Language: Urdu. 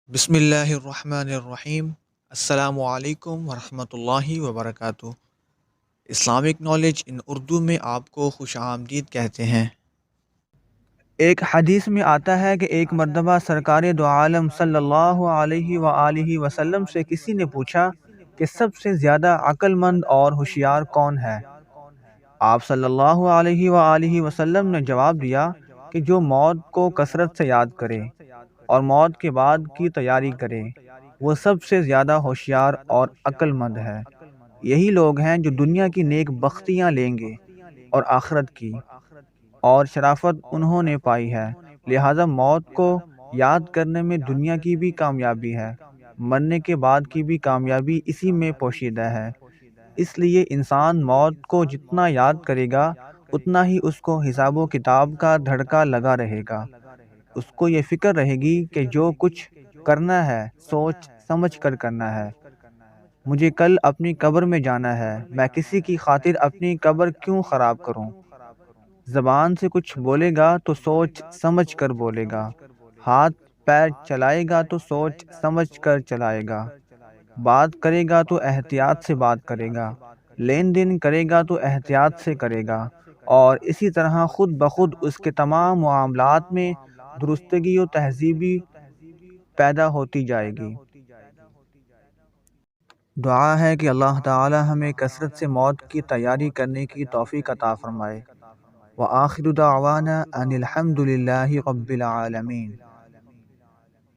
بسم اللہ الرحمن الرحیم۔ السلام علیکم ورحمۃ اللہ وبرکاتہ۔ اسلامک نالج ان اردو میں آپ کو خوش آمدید کہتے ہیں۔ ایک حدیث میں آتا ہے کہ ایک مرتبہ سرکار دو عالم صلی اللہ علیہ وآلہ وسلم سے کسی نے پوچھا کہ سب سے زیادہ عقل مند اور ہوشیار کون ہے؟ آپ صلی اللہ علیہ وآلہ وسلم نے جواب دیا کہ جو موت کو کثرت سے یاد کرے اور موت کے بعد کی تیاری کرے، وہ سب سے زیادہ ہوشیار اور عقل مند ہے۔ یہی لوگ ہیں جو دنیا کی نیک بختیاں لیں گے اور آخرت کی، اور شرافت انہوں نے پائی ہے۔ لہذا موت کو یاد کرنے میں دنیا کی بھی کامیابی ہے، مرنے کے بعد کی بھی کامیابی اسی میں پوشیدہ ہے۔ اس لیے انسان موت کو جتنا یاد کرے گا اتنا ہی اس کو حساب و کتاب کا دھڑکا لگا رہے گا۔ اس کو یہ فکر رہے گی کہ جو کچھ کرنا ہے سوچ سمجھ کر کرنا ہے۔ مجھے کل اپنی قبر میں جانا ہے، میں کسی کی خاطر اپنی قبر کیوں خراب کروں؟ زبان سے کچھ بولے گا تو سوچ سمجھ کر بولے گا، ہاتھ پیر چلائے گا تو سوچ سمجھ کر چلائے گا، بات کرے گا تو احتیاط سے بات کرے گا، لین دین کرے گا تو احتیاط سے کرے گا، اور اسی طرح خود بخود اس کے تمام معاملات میں درستگی و تہذیبی پیدا ہوتی جائے گی۔ دعا ہے کہ اللہ تعالی ہمیں کثرت سے موت کی تیاری کرنے کی توفیق عطا فرمائے۔ وآخر دعوانا ان الحمد للہ رب العالمین۔